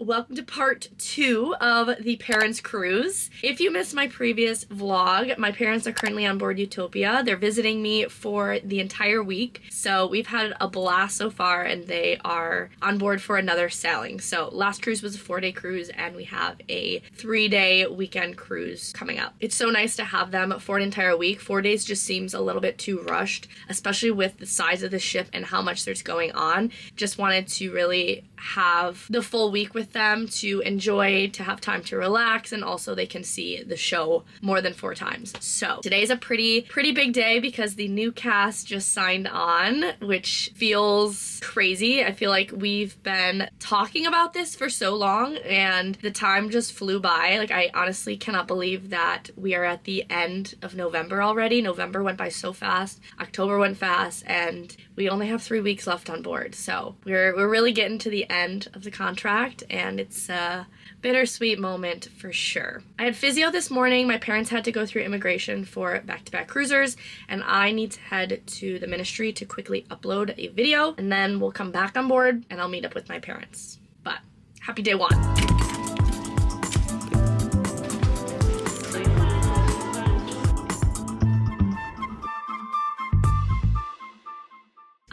welcome to part 2 of the parents cruise. If you missed my previous vlog, my parents are currently on board Utopia. They're visiting me for the entire week, so we've had a blast so far, and they are on board for another sailing. So last cruise was a 4-day cruise, and we have a 3-day weekend cruise coming up. It's so nice to have them for an entire week. 4 days just seems a little bit too rushed, especially with the size of the ship and how much there's going on. Just wanted to really have the full week with them to enjoy, to have time to relax, and also they can see the show more than 4 times. So today's a pretty big day because the new cast just signed on, which feels crazy. I feel like we've been talking about this for so long and the time just flew by. Like, I honestly cannot believe that we are at the end of November already. November went by so fast, October went fast, and we only have 3 weeks left on board. So we're really getting to the end of the contract, and it's a bittersweet moment for sure. I had physio this morning. My parents had to go through immigration for back-to-back cruisers, and I need to head to the ministry to quickly upload a video, and then we'll come back on board and I'll meet up with my parents. But happy day 1.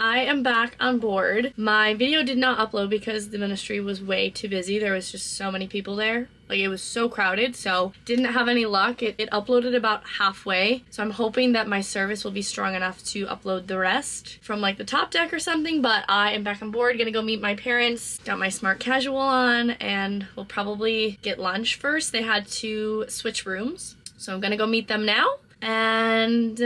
I am back on board. My video did not upload because the ministry was way too busy. There was just so many people there. Like, it was so crowded, so didn't have any luck. It uploaded about halfway, so I'm hoping that my service will be strong enough to upload the rest from like the top deck or something. But I am back on board, gonna go meet my parents. Got my smart casual on, and we'll probably get lunch first. They had to switch rooms, so I'm gonna go meet them now and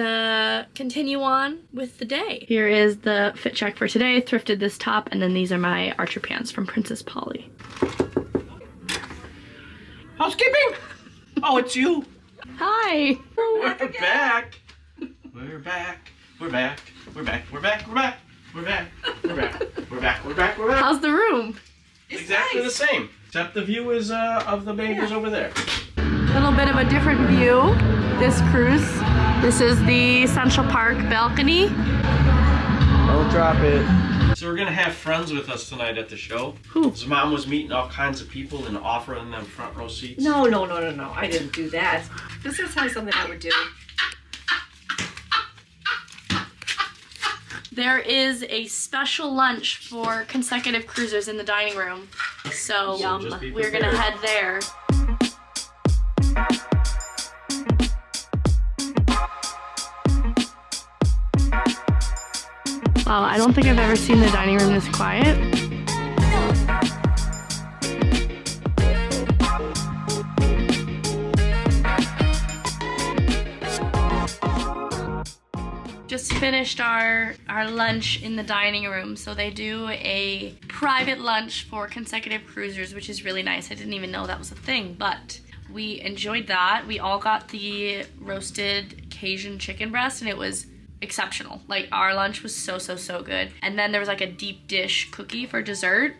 continue on with the day. Here is the fit check for today. Thrifted this top, and then these are my Archer pants from Princess Polly. Housekeeping? Oh, it's you. Hi. We're back. We're back. We're back. We're back. We're back. We're back. We're back. We're back. We're back. We're back. We're back. How's the room? It's exactly nice. The same, except the view is of the babies over there. A little bit of a different view this cruise. This is the Central Park balcony. Don't drop it. So we're gonna have friends with us tonight at the show. Who? His mom was meeting all kinds of people and offering them front row seats. No. I didn't do that. This is something I would do. There is a special lunch for consecutive cruisers in the dining room. So we're gonna head there. Wow, I don't think I've ever seen the dining room this quiet. Just finished our lunch in the dining room. So they do a private lunch for consecutive cruisers, which is really nice. I didn't even know that was a thing, but we enjoyed that. We all got the roasted Cajun chicken breast, and it was exceptional. Like, our lunch was so good. And then there was like a deep dish cookie for dessert.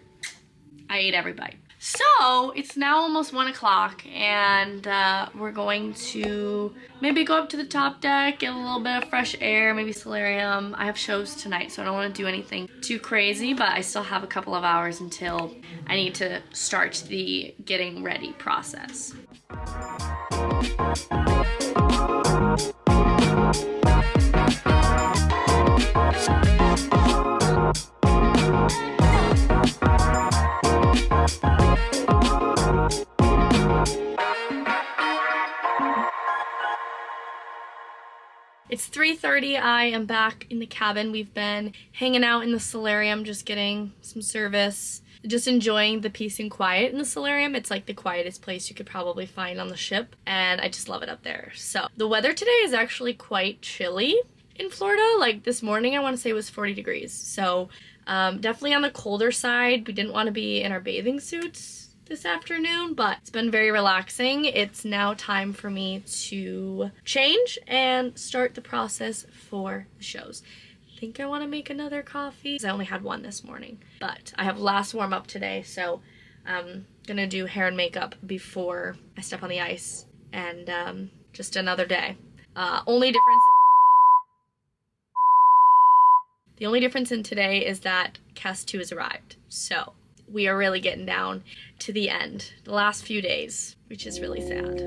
I ate every bite. So it's now almost 1 o'clock, and we're going to maybe go up to the top deck, get a little bit of fresh air, maybe solarium. I have shows tonight, so I don't want to do anything too crazy, but I still have a couple of hours until I need to start the getting ready process. It's 3:30. I am back in the cabin. We've been hanging out in the solarium, just getting some service, just enjoying the peace and quiet in the solarium. It's like the quietest place you could probably find on the ship, and I just love it up there. So the weather today is actually quite chilly in Florida. Like, this morning I want to say it was 40 degrees. So definitely on the colder side. We didn't want to be in our bathing suits this afternoon, but it's been very relaxing. It's now time for me to change and start the process for the shows. I think I want to make another coffee. I only had one this morning, but I have last warm up today, so I'm gonna do hair and makeup before I step on the ice, and just another day. The only difference in today is that Cast 2 has arrived. So we are really getting down to the end, the last few days, which is really sad.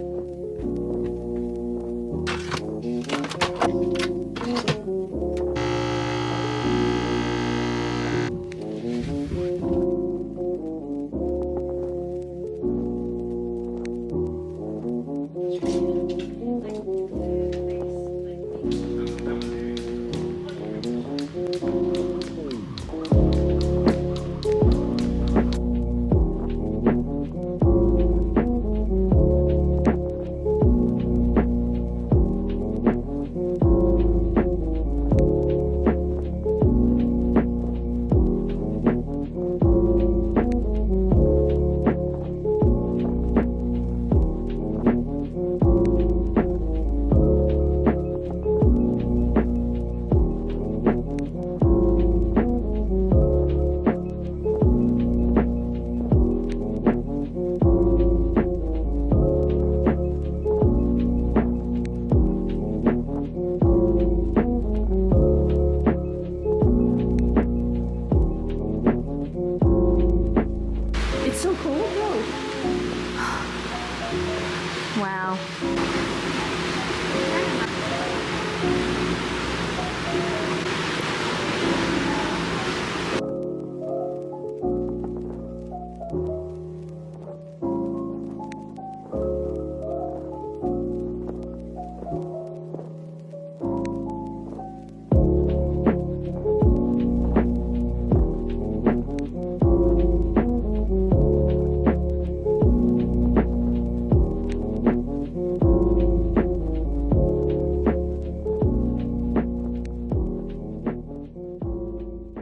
Wow.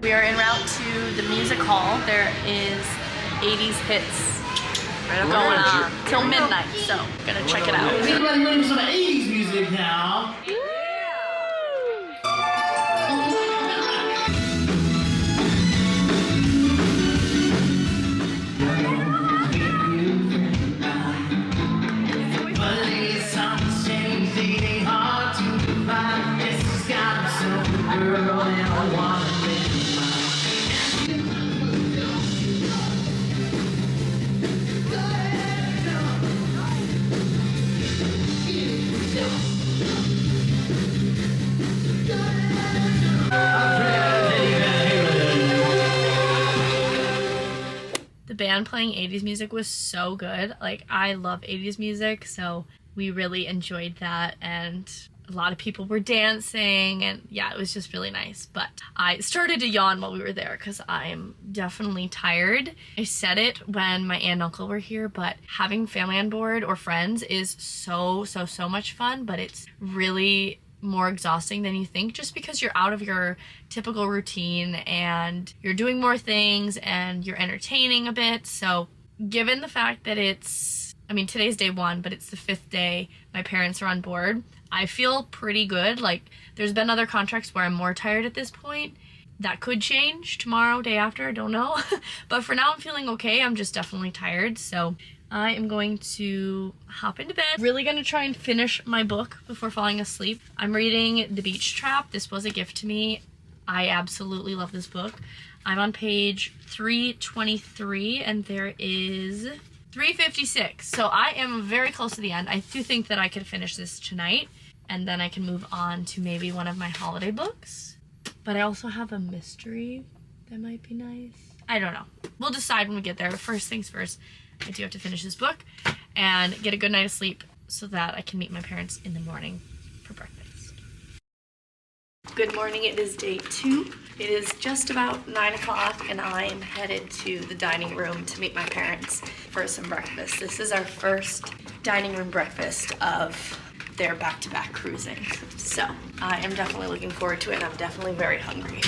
We are en route to the music hall. There is 80s hits going on till midnight, so gonna check it out. Everybody ready for some 80s music now? The band playing 80s music was so good. Like, I love 80s music, so we really enjoyed that, and a lot of people were dancing, and yeah, it was just really nice. But I started to yawn while we were there because I'm definitely tired. I said it when my aunt and uncle were here, but having family on board or friends is so much fun, but it's really more exhausting than you think, just because you're out of your typical routine and you're doing more things and you're entertaining a bit. So given the fact that it's, I mean, today's day 1, but it's the 5th day my parents are on board, I feel pretty good. Like, there's been other contracts where I'm more tired at this point. That could change tomorrow, day after, I don't know. But for now I'm feeling okay. I'm just definitely tired, so I am going to hop into bed. Really gonna try and finish my book before falling asleep. I'm reading The Beach Trap. This was a gift to me. I absolutely love this book. I'm on page 323 and there is 356. So I am very close to the end. I do think that I could finish this tonight and then I can move on to maybe one of my holiday books. But I also have a mystery that might be nice. I don't know. We'll decide when we get there. First things first, I do have to finish this book and get a good night of sleep so that I can meet my parents in the morning for breakfast. Good morning, it is day 2. It is just about 9 o'clock and I am headed to the dining room to meet my parents for some breakfast. This is our first dining room breakfast of their back-to-back cruising. So I am definitely looking forward to it and I'm definitely very hungry.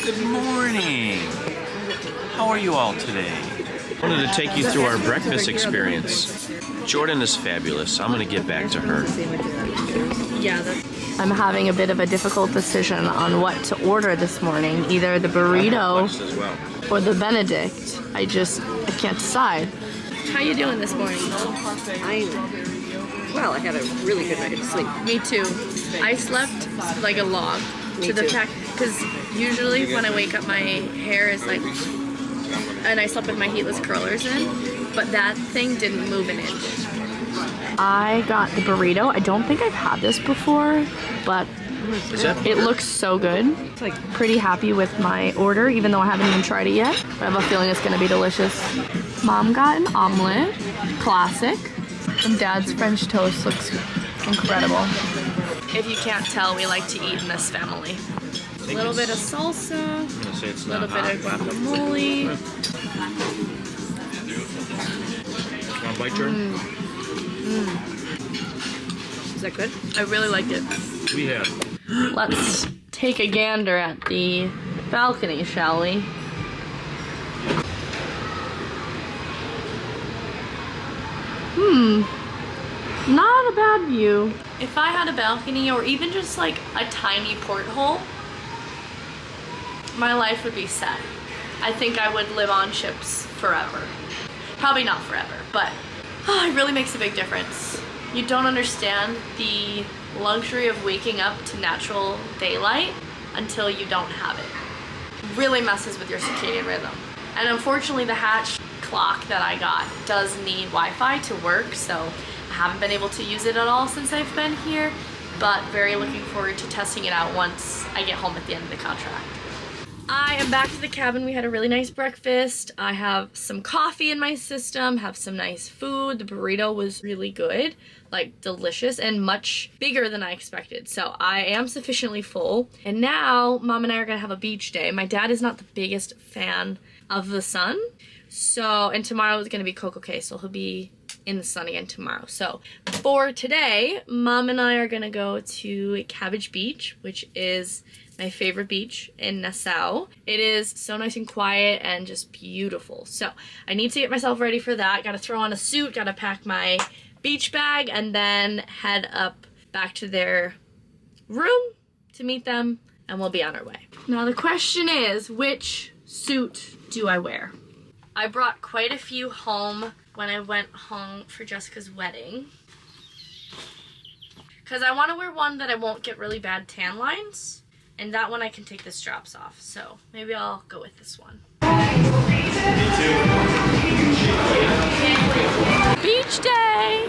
Good morning. How are you all today? I wanted to take you through our breakfast experience. Jordan is fabulous. I'm going to get back to her. Yeah, I'm having a bit of a difficult decision on what to order this morning. Either the burrito or the Benedict. I can't decide. How you doing this morning? well. I had a really good night of sleep. Me too. I slept like a log. Me to the too. fact, because usually when I wake up, my hair is like, and I slept with my heatless curlers in, but that thing didn't move an inch. I got the burrito. I don't think I've had this before, but it looks so good. It's like Pretty happy with my order, even though I haven't even tried it yet. I have a feeling it's gonna be delicious. Mom got an omelet, classic, and Dad's French toast looks incredible. If you can't tell, we like to eat in this family. A little bit of salsa, a little bit of guacamole. Want to bite, Jordan? is that good? I really like it. We have. Let's take a gander at the balcony, shall we? Not a bad view. If I had a balcony or even just like a tiny porthole, my life would be set. I think I would live on ships forever. Probably not forever, but it really makes a big difference. You don't understand the luxury of waking up to natural daylight until you don't have it. Really messes with your circadian rhythm. And unfortunately the hatch clock that I got does need Wi-Fi to work, so I haven't been able to use it at all since I've been here, but very looking forward to testing it out once I get home at the end of the contract. I am back to the cabin. We had a really nice breakfast. I have some coffee in my system, have some nice food. The burrito was really good, like delicious and much bigger than I expected. So I am sufficiently full. And now Mom and I are gonna have a beach day. My dad is not the biggest fan of the sun. So, and tomorrow is gonna be CocoCay, so he'll be in the sun again tomorrow. So for today, Mom and I are gonna go to Cabbage Beach, which is my favorite beach in Nassau. It is so nice and quiet and just beautiful. So I need to get myself ready for that. Gotta throw on a suit, gotta pack my beach bag, and then head up back to their room to meet them, and we'll be on our way. Now the question is, which suit do I wear? I brought quite a few home when I went home for Jessica's wedding, because I want to wear one that I won't get really bad tan lines, and that one I can take the straps off, so maybe I'll go with this one. Beach day!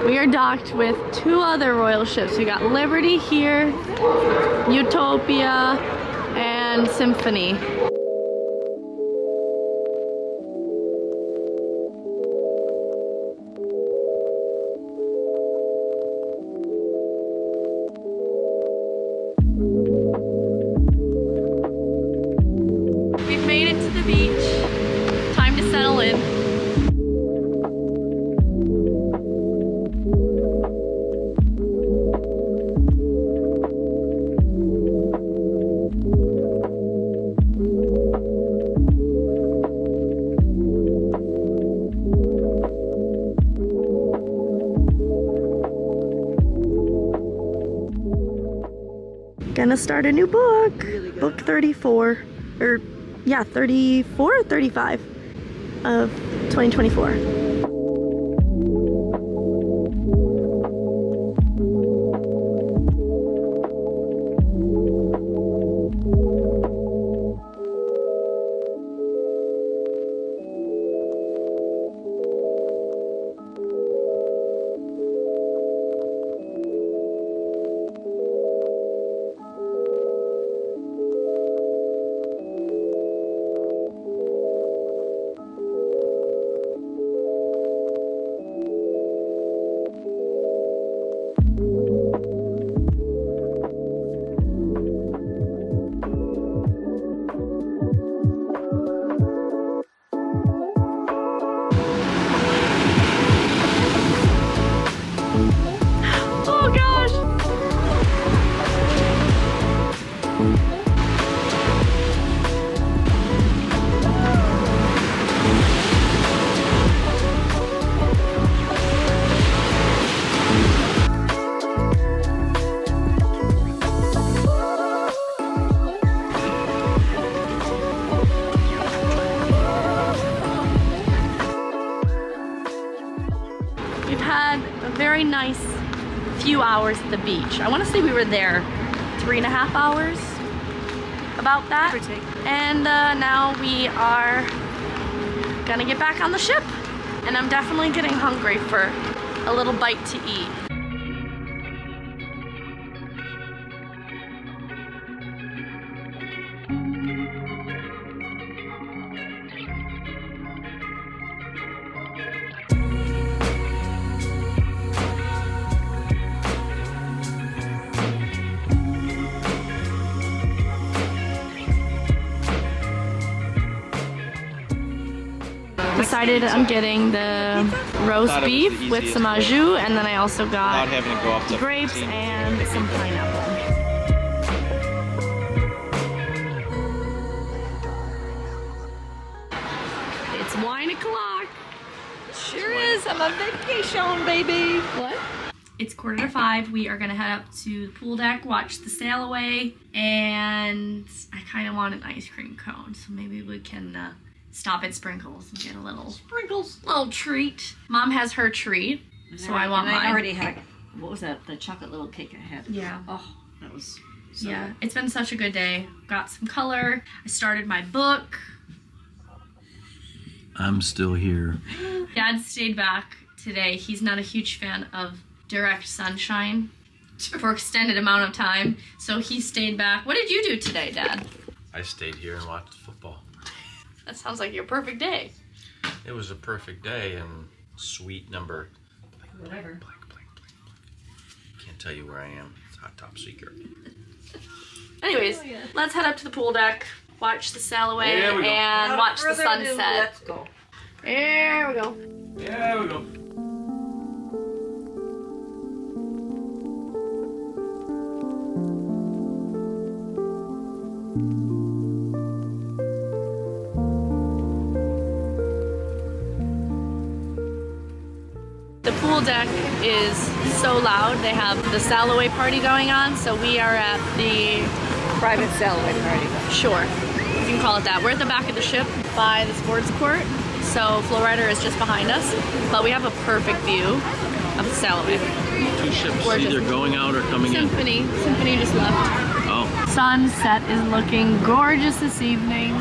We are docked with two other royal ships. We got Liberty here, Utopia, and Symphony. We've made it to the beach. Time to settle in. Gonna start a new book. Book 34. Or, yeah, 34 or 35 of 2024. nice few hours at the beach. I want to say we were there 3.5 hours, about that. And now we are gonna get back on the ship. And I'm definitely getting hungry for a little bite to eat. Decided I'm getting the roast beef with some au jus, and then I also got having to go up to grapes 15. and some pineapple. It's wine o'clock. Sure is. I'm on vacation, baby. What? It's 4:45. We are gonna head up to the pool deck, watch the sail away, and I kind of want an ice cream cone, so maybe we can stop at Sprinkles and get a little treat. Mom has her treat, so I want mine. I already had, what was that? The chocolate little cake I had. Yeah. Oh, that was so Yeah, good. it's been such a good day. Got some color. I started my book. I'm still here. Dad stayed back today. He's not a huge fan of direct sunshine for extended amount of time, so he stayed back. What did you do today, Dad? I stayed here and watched football. That sounds like your perfect day. It was a perfect day and sweet number. Whatever. Can't tell you where I am. It's hot top secret. Anyways, let's head up to the pool deck, watch the sail away, There we go. and watch the sunset. Let's go. There we go. Yeah, we go. The pool deck is so loud. They have the sail away party going on, so we are at the Private sailaway party. shore. You can call it that. We're at the back of the ship by the sports court, so Flowrider is just behind us, but we have a perfect view of the sail away. Two ships Gorgeous. either going out or coming in. Symphony just left. Oh. Sunset is looking gorgeous this evening.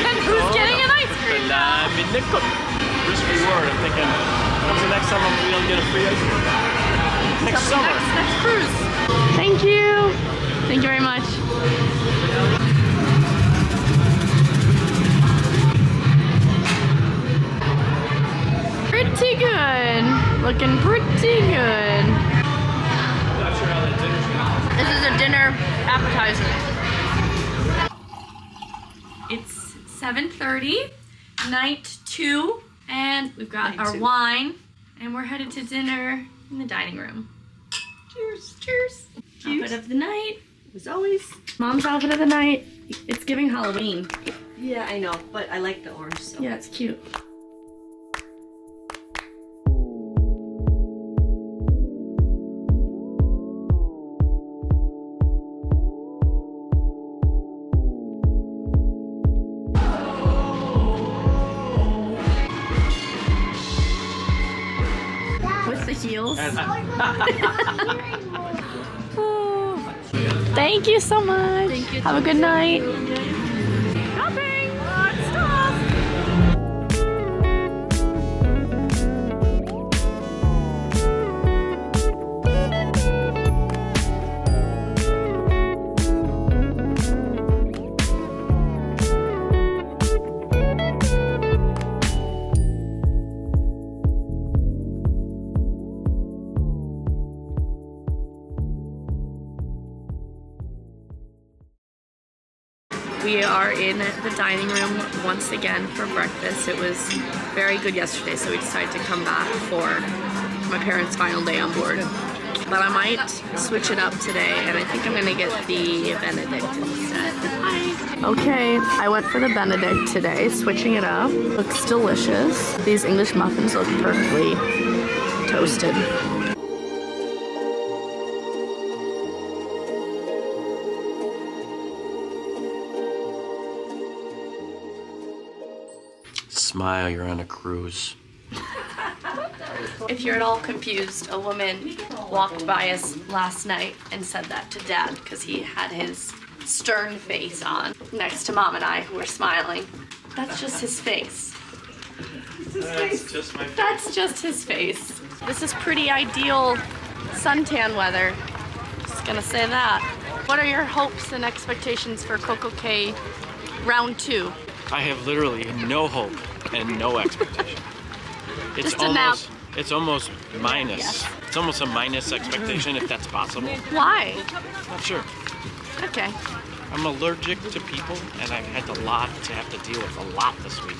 And who's getting an ice cream now? Risk reward. I'm thinking, when's the next time I'm going to be able to get a free ice cream? Next summer. Next cruise. Thank you. Thank you very much. Pretty good. Looking pretty good. Not sure how that dinner's going. This is a dinner appetizer. It's 7:30, night 2, and we've got our wine, and we're headed to dinner in the dining room. Cheers. Cheers. Outfit of the night. As always. Mom's outfit of the night. It's giving Halloween. Yeah, I know, but I like the orange, so. Yeah, it's cute. With the heels. Thank you so much. Thank you. Have a good night. Shopping. Stop. We are in the dining room once again for breakfast. It was very good yesterday, so we decided to come back for my parents' final day on board. But I might switch it up today, and I think I'm gonna get the Benedict instead. Hi. Okay, I went for the Benedict today, switching it up. Looks delicious. These English muffins look perfectly toasted. Smile, you're on a cruise. If you're at all confused, a woman walked by us last night and said that to Dad because he had his stern face on next to Mom and I, who were smiling. That's just his face. That's just my face. That's just his face. This is pretty ideal suntan weather. Just gonna say that. What are your hopes and expectations for CocoCay round 2? I have literally no hope and no expectation. It's almost minus. Yes. It's almost a minus expectation if that's possible. Why? Not sure. Okay. I'm allergic to people, and I've had to have to deal with a lot this week.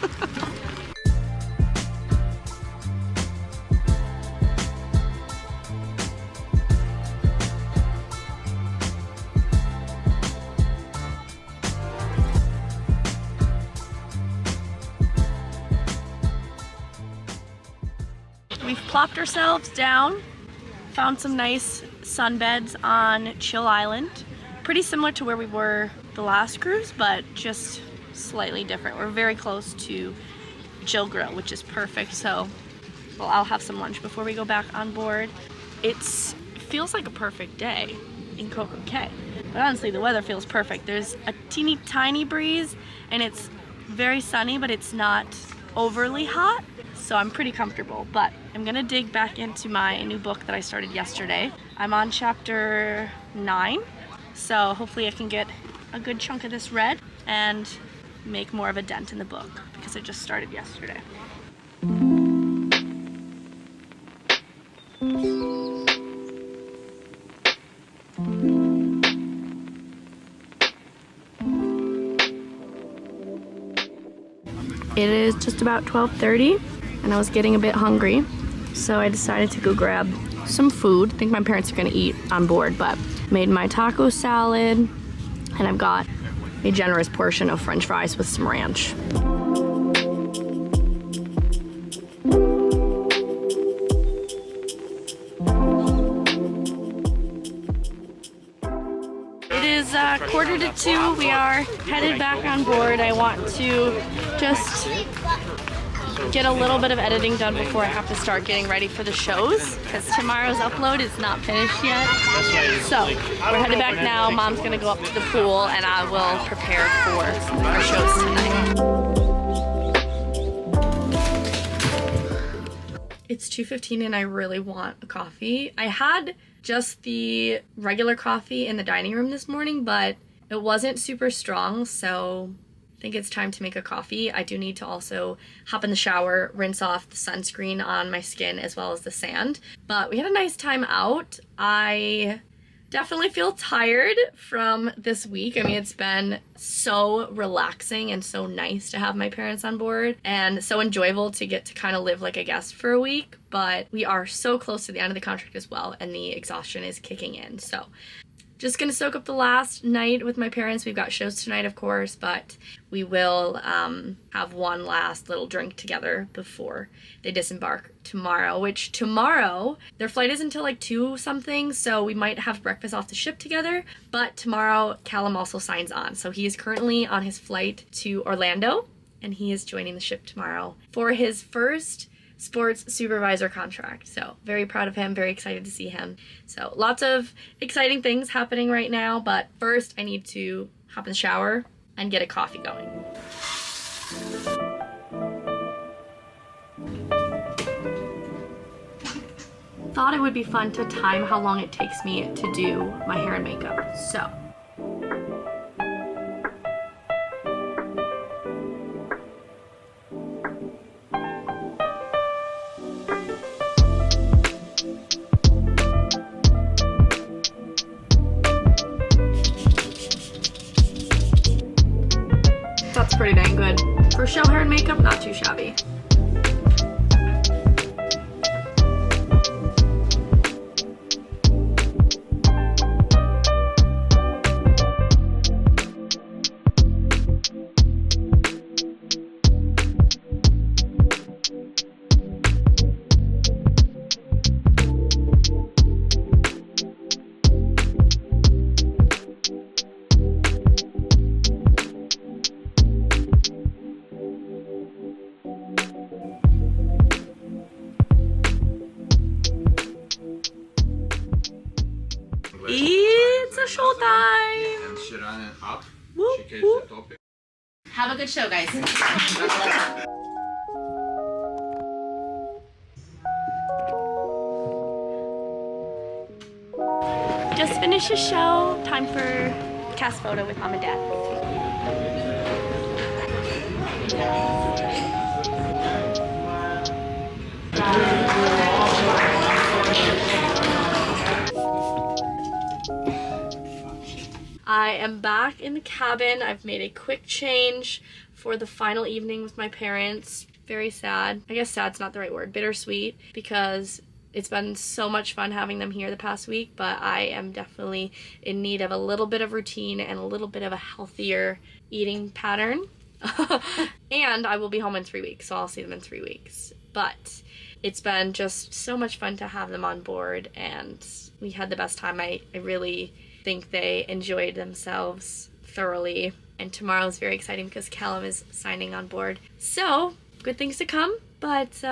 We've plopped ourselves down, found some nice sunbeds on Chill Island. Pretty similar to where we were the last cruise, but just slightly different. We're very close to Jill Grill, which is perfect. So, well, I'll have some lunch before we go back on board. It feels like a perfect day in CocoCay. But honestly, the weather feels perfect. There's a teeny tiny breeze, and it's very sunny, but it's not overly hot. So I'm pretty comfortable, but I'm gonna dig back into my new book that I started yesterday. I'm on chapter 9, so hopefully I can get a good chunk of this read and make more of a dent in the book because I just started yesterday. It is just about 12:30. And I was getting a bit hungry, so I decided to go grab some food. I think my parents are gonna eat on board, but made my taco salad, and I've got a generous portion of French fries with some ranch. It is 1:45. We are headed back on board. I want to just get a little bit of editing done before I have to start getting ready for the shows because tomorrow's upload is not finished yet. So we're headed back now. Mom's gonna go up to the pool and I will prepare for our shows tonight. It's 2:15 and I really want a coffee. I had just the regular coffee in the dining room this morning, but it wasn't super strong, so I think it's time to make a coffee. I do need to also hop in the shower, rinse off the sunscreen on my skin as well as the sand. But we had a nice time out. I definitely feel tired from this week. I mean, it's been so relaxing and so nice to have my parents on board and so enjoyable to get to kind of live like a guest for a week. But we are so close to the end of the contract as well, and the exhaustion is kicking in. So just gonna soak up the last night with my parents. We've got shows tonight, of course, but we will have one last little drink together before they disembark tomorrow, which tomorrow, their flight is until like 2 something, so we might have breakfast off the ship together, but tomorrow Callum also signs on. So he is currently on his flight to Orlando, and he is joining the ship tomorrow for his first sports supervisor contract. So very proud of him, very excited to see him. So lots of exciting things happening right now, but first I need to hop in the shower and get a coffee going. Thought it would be fun to time how long it takes me to do my hair and makeup. So makeup, not too shabby. It's a show time! And she ran it up. Whoop, She catch whoop. the topic. Have a good show, guys. Just finished the show. Time for cast photo with mom and dad. I am back in the cabin. I've made a quick change for the final evening with my parents. Very sad. I guess sad's not the right word. Bittersweet, because it's been so much fun having them here the past week, but I am definitely in need of a little bit of routine and a little bit of a healthier eating pattern. And I will be home in 3 weeks, so I'll see them in 3 weeks. But it's been just so much fun to have them on board, and we had the best time. I really think they enjoyed themselves thoroughly. And tomorrow is very exciting because Callum is signing on board. So, good things to come. But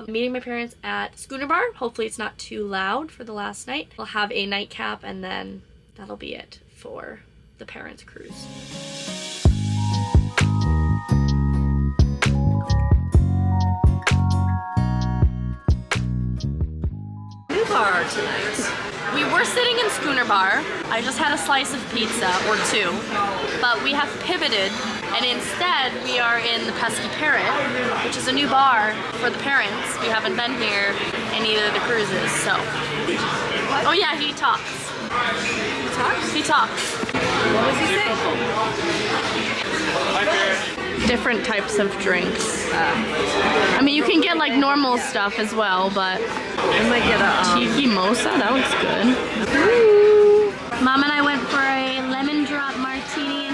meeting my parents at Schooner Bar. Hopefully it's not too loud for the last night. We'll have a nightcap, and then that'll be it for the parents' cruise. New bar tonight. We were sitting in Schooner Bar. I just had a slice of pizza, or two, but we have pivoted, and instead we are in the Pesky Parrot, which is a new bar for the parents. We haven't been here in either of the cruises, so. Oh yeah, he talks. He talks? He talks. What does he say? Different types of drinks. I mean, you can get like normal stuff as well, but I might get a Tiki Mosa, that looks good. Ooh. Mom and I went for a lemon drop martini